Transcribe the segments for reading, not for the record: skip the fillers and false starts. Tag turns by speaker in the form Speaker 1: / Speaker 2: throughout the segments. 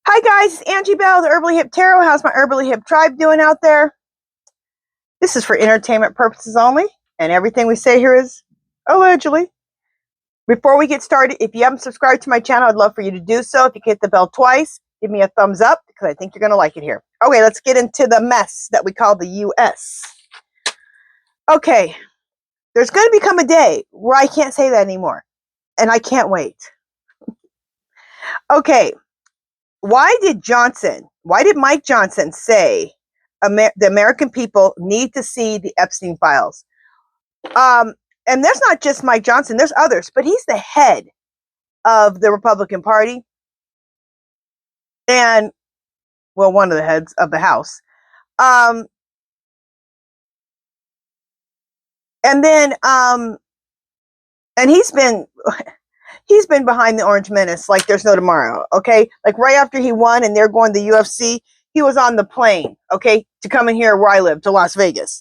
Speaker 1: Hi guys, it's Angie Bell, the Herbally Hip Tarot. How's my Herbally Hip tribe doing out there? This is for entertainment purposes only, and everything we say here is allegedly. Before we get started, if you haven't subscribed to my channel, I'd love for you to do so. If you hit the bell twice, give me a thumbs up because I think you're going to like it here. Okay, let's get into the mess that we call the U.S. Okay, there's going to become a day where I can't say that anymore, and I can't wait. Okay, why did Mike Johnson say the American people need to see the Epstein files? And there's not just Mike Johnson, there's others, but he's the head of the Republican Party and, well, one of the heads of the House. And he's been behind the Orange Menace like there's no tomorrow, okay? Like right after he won and they're going to the UFC, he was on the plane, okay, to come in here where I live, to Las Vegas,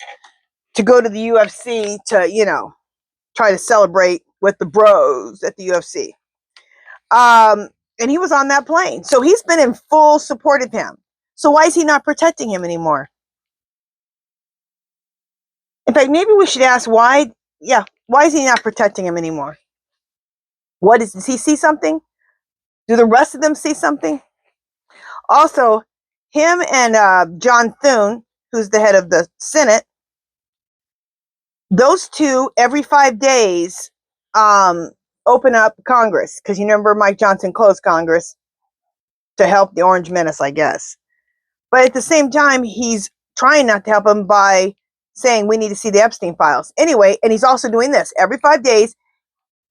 Speaker 1: to go to the UFC to, try to celebrate with the bros at the UFC. And he was on that plane. So he's been in full support of him. So why is he not protecting him anymore? In fact, maybe we should ask why is he not protecting him anymore? Does he see something? Do the rest of them see something? Also, him and John Thune, who's the head of the Senate, those two every 5 days open up Congress, because you remember Mike Johnson closed Congress to help the Orange Menace, I guess. But at the same time, he's trying not to help him by saying we need to see the Epstein files. Anyway, and he's also doing this. Every 5 days,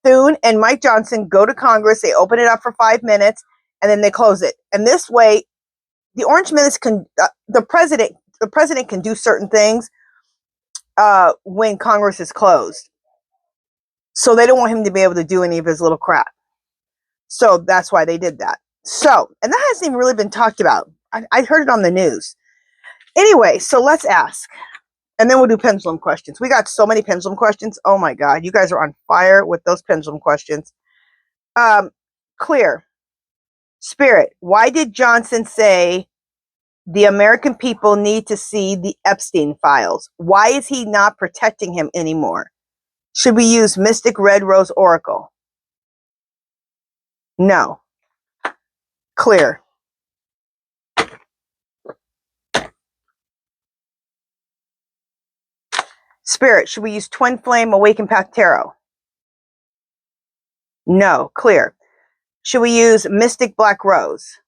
Speaker 1: Thune and Mike Johnson go to Congress, they open it up for 5 minutes, and then they close it. And this way, the Orange Menace can, the president can do certain things when Congress is closed. So they don't want him to be able to do any of his little crap. So that's why they did that. So, and that hasn't even really been talked about. I heard it on the news. Anyway, so let's ask. And then we'll do pendulum questions. We got so many pendulum questions. Oh my God, you guys are on fire with those pendulum questions. Clear. Spirit, why did Johnson say the American people need to see the Epstein files? Why is he not protecting him anymore? Should we use Mystic Red Rose Oracle? No. Clear. Spirit, should we use Twin Flame Awakened Path Tarot? No. Clear. Should we use Mystic Black Rose?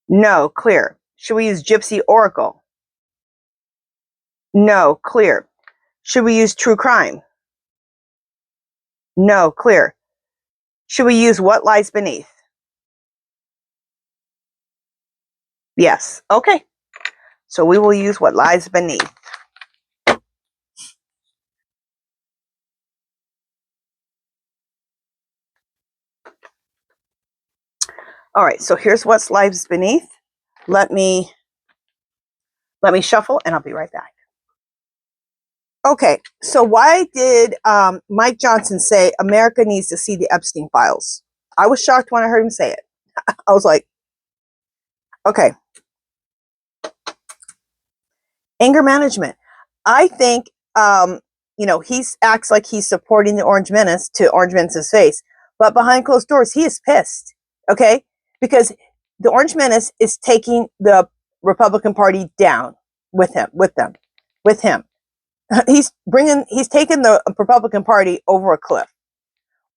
Speaker 1: No. Clear. Should we use Gypsy Oracle? No. Clear. Should we use True Crime? No. Clear. Should we use What Lies Beneath? Yes. Okay. So we will use What Lies Beneath. All right. So here's What Lies Beneath. Let me shuffle and I'll be right back. Okay. So why did Mike Johnson say America needs to see the Epstein files? I was shocked when I heard him say it. I was like, okay. Anger management. I think, he acts like he's supporting the Orange Menace to Orange Menace's face. But behind closed doors, he is pissed. Okay? Because the Orange Menace is taking the Republican Party down with him. He's taken the Republican Party over a cliff.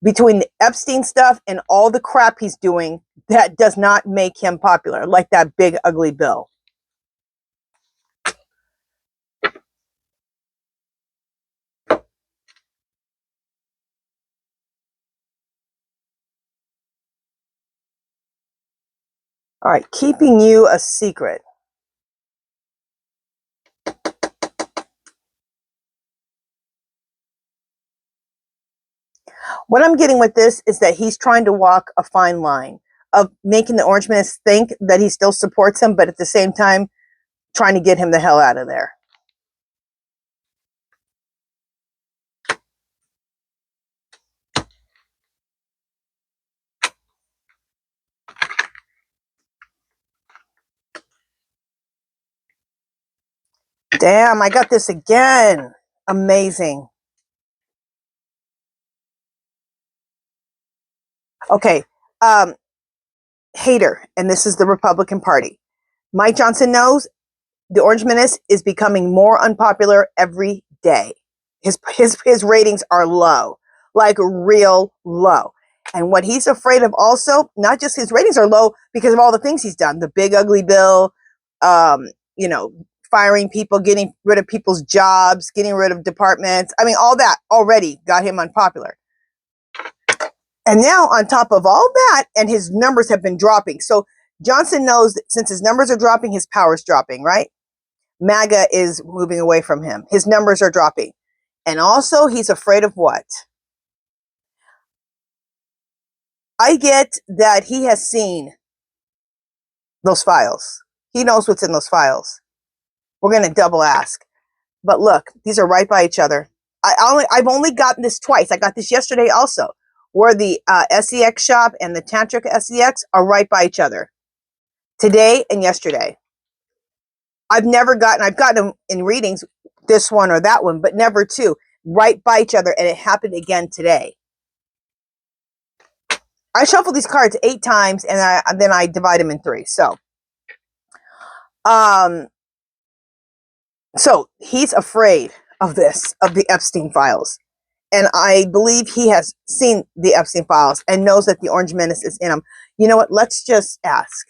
Speaker 1: Between the Epstein stuff and all the crap he's doing, that does not make him popular, like that big ugly bill. All right, keeping you a secret. What I'm getting with this is that he's trying to walk a fine line of making the Orange Menace think that he still supports him, but at the same time, trying to get him the hell out of there. Damn, I got this again. Amazing. Okay. Hater, and this is the Republican Party. Mike Johnson knows the Orange Menace is becoming more unpopular every day. His ratings are low, like real low. And what he's afraid of also, not just his ratings are low because of all the things he's done, the big ugly bill, you know, firing people, getting rid of people's jobs, getting rid of departments. I mean, all that already got him unpopular. And now on top of all that, and his numbers have been dropping. So Johnson knows that since his numbers are dropping, his power's dropping, right? MAGA is moving away from him. His numbers are dropping. And also he's afraid of what? I get that he has seen those files. He knows what's in those files. We're going to double ask. But look, these are right by each other. I've only gotten this twice. I got this yesterday also, where the SEX shop and the Tantric SEX are right by each other. Today and yesterday. I've gotten them in readings, this one or that one, but never two, right by each other. And it happened again today. I shuffle these cards 8 times and then I divide them in 3. So he's afraid of this, of the Epstein files. And I believe he has seen the Epstein files and knows that the Orange Menace is in him. You know what? Let's just ask.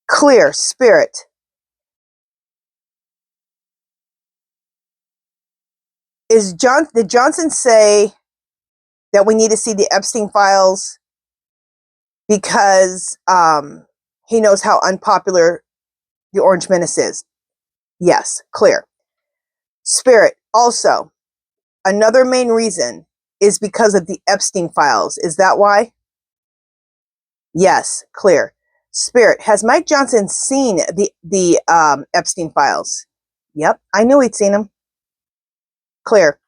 Speaker 1: Clear spirit. Did Johnson say that we need to see the Epstein files because he knows how unpopular the Orange Menace is? Yes, clear. Spirit, also, another main reason is because of the Epstein files. Is that why? Yes, clear. Spirit, has Mike Johnson seen the Epstein files? Yep, I knew he'd seen them. Clear.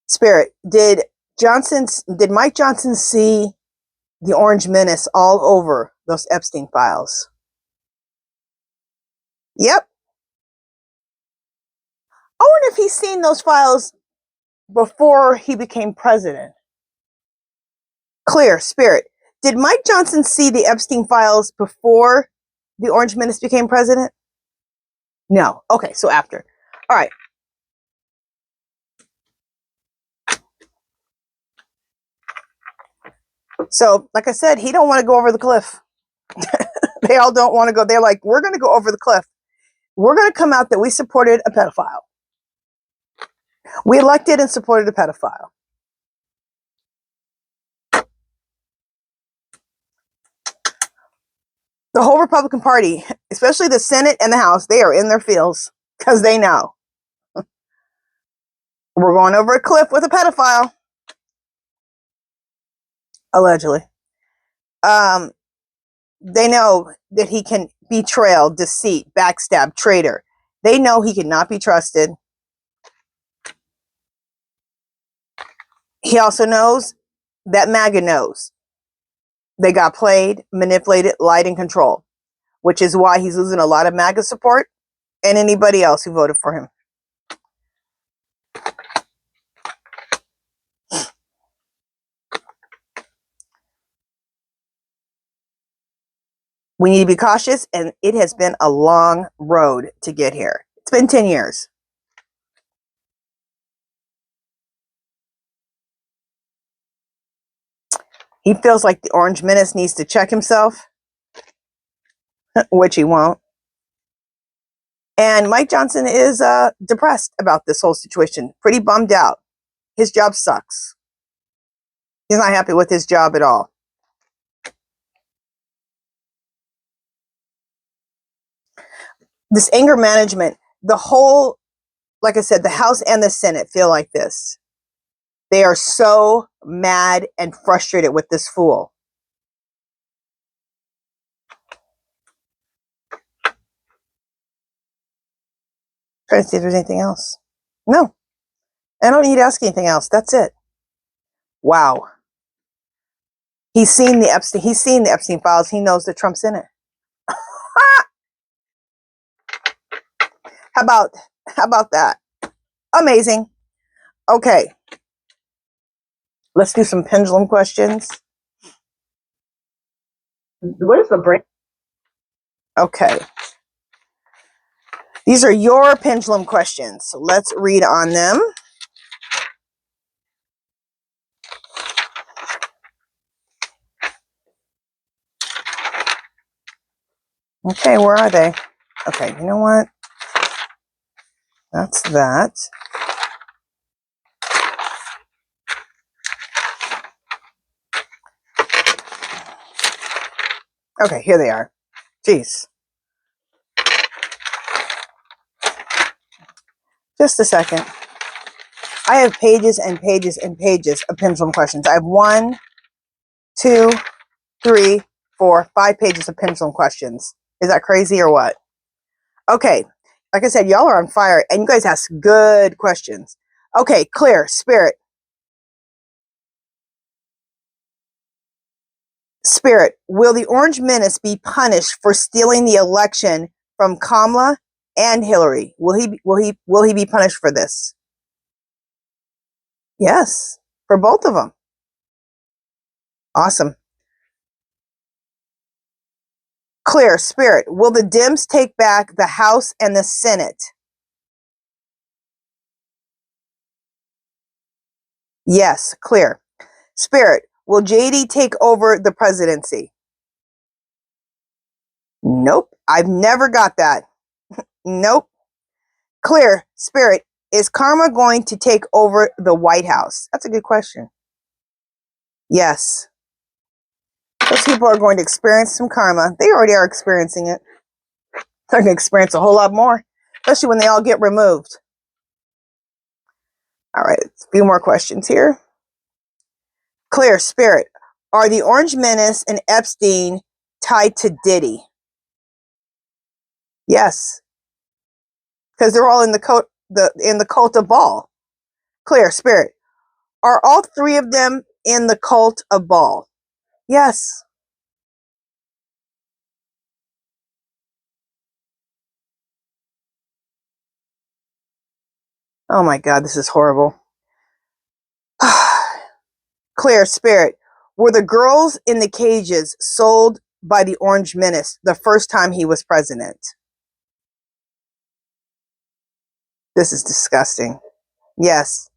Speaker 1: Spirit, did Mike Johnson see the Orange Menace all over those Epstein files? Yep. I wonder if he's seen those files before he became president. Clear. Spirit, did Mike Johnson see the Epstein files before the Orange Menace became president? No. Okay, so after. All right. So, like I said, he don't want to go over the cliff. They all don't want to go. They're like, we're going to go over the cliff. We're going to come out that we supported a pedophile. We elected and supported a pedophile. The whole Republican Party, especially the Senate and the House, they are in their fields because they know. We're going over a cliff with a pedophile. Allegedly. They know that he can betrayal, deceit, backstab, traitor. They know he cannot be trusted. He also knows that MAGA knows they got played, manipulated, lied, and controlled, which is why he's losing a lot of MAGA support and anybody else who voted for him. We need to be cautious, and it has been a long road to get here. It's been 10 years. He feels like the Orange Menace needs to check himself, which he won't. And Mike Johnson is depressed about this whole situation, pretty bummed out. His job sucks. He's not happy with his job at all. This anger management, the whole, like I said, the House and the Senate feel like this. They are so mad and frustrated with this fool. Trying to see if there's anything else. No, I don't need to ask anything else. That's it. Wow. He's seen the Epstein files. He knows that Trump's in it. How about that? Amazing. Okay. Let's do some pendulum questions.
Speaker 2: What is the brain?
Speaker 1: Okay. These are your pendulum questions. So let's read on them. Okay, where are they? Okay, you know what? That's that. Okay, here they are. Jeez. Just a second. I have pages and pages and pages of pendulum questions. I have 1, 2, 3, 4, 5 pages of pendulum questions. Is that crazy or what? Okay. Like I said, y'all are on fire and you guys ask good questions. Okay, clear, spirit. Spirit, will the Orange Menace be punished for stealing the election from Kamala and Hillary? Will he be punished for this? Yes, for both of them. Awesome. Clear, spirit, will the Dems take back the House and the Senate? Yes, clear. Spirit, will JD take over the presidency? Nope, I've never got that. Nope. Clear, spirit, is karma going to take over the White House? That's a good question. Yes. Those people are going to experience some karma. They already are experiencing it. They're going to experience a whole lot more, especially when they all get removed. All right, a few more questions here. Clear, spirit, are the Orange Menace and Epstien tied to Diddy? Yes, because they're all in the cult of Baal. Clear, spirit, are all 3 of them in the cult of Baal? Yes. Oh my God, this is horrible. Clear, spirit, were the girls in the cages sold by the Orange Menace the first time he was president? This is disgusting. Yes.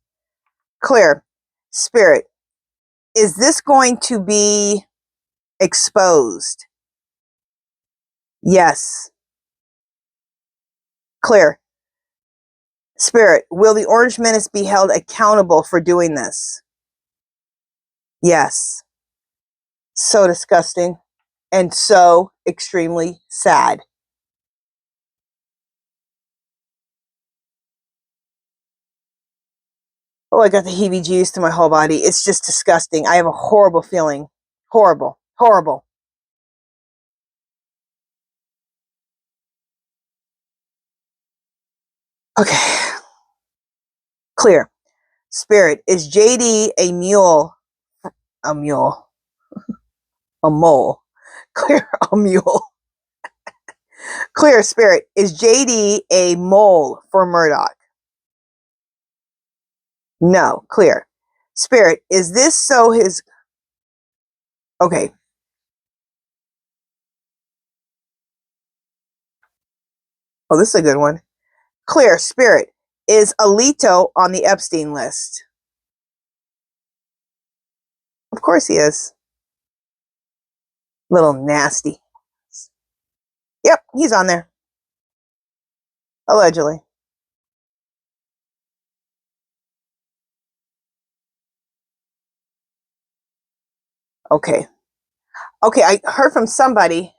Speaker 1: Clear, spirit, is this going to be exposed? Yes. Clear, spirit, will the Orange Menace be held accountable for doing this? Yes. So disgusting and so extremely sad. Oh, I got the heebie-jeebies to my whole body. It's just disgusting. I have a horrible feeling. Horrible. Horrible. Okay. Clear. Spirit, is JD a mule? A mule. A mole. Clear, a mule. Clear, spirit, is JD a mole for Murdoch? No. Clear. Spirit, is this so his... Okay. Oh, this is a good one. Clear, spirit, is Alito on the Epstein list? Of course he is. Little nasty. Yep, he's on there. Allegedly. Okay. Okay, I heard from somebody.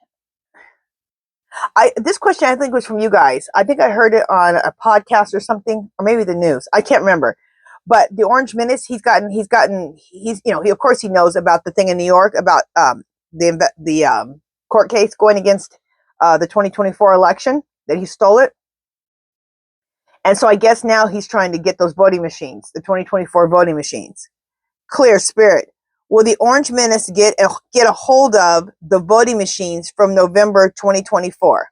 Speaker 1: This question I think was from you guys. I think I heard it on a podcast or something, or maybe the news. I can't remember. But the Orange Menace, he's he of course he knows about the thing in New York about the court case going against the 2024 election, that he stole it. And so I guess now he's trying to get those voting machines, the 2024 voting machines. Clear, spirit, will the Orange Menace get a hold of the voting machines from November 2024?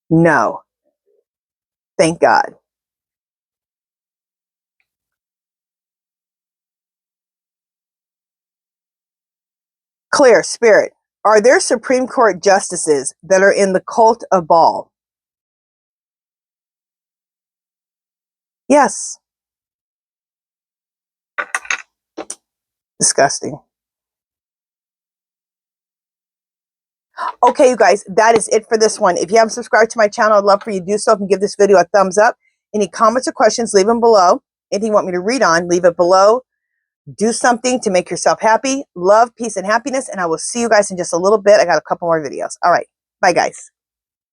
Speaker 1: No. Thank God. Clear, Spirit. Are there Supreme Court justices that are in the cult of Baal? Yes. Disgusting. Okay, you guys, that is it for this one. If you haven't subscribed to my channel, I'd love for you to do so and give this video a thumbs up. Any comments or questions, leave them below. Anything you want me to read on, leave it below. Do something to make yourself happy. Love, peace, and happiness. And I will see you guys in just a little bit. I got a couple more videos. All right. Bye, guys.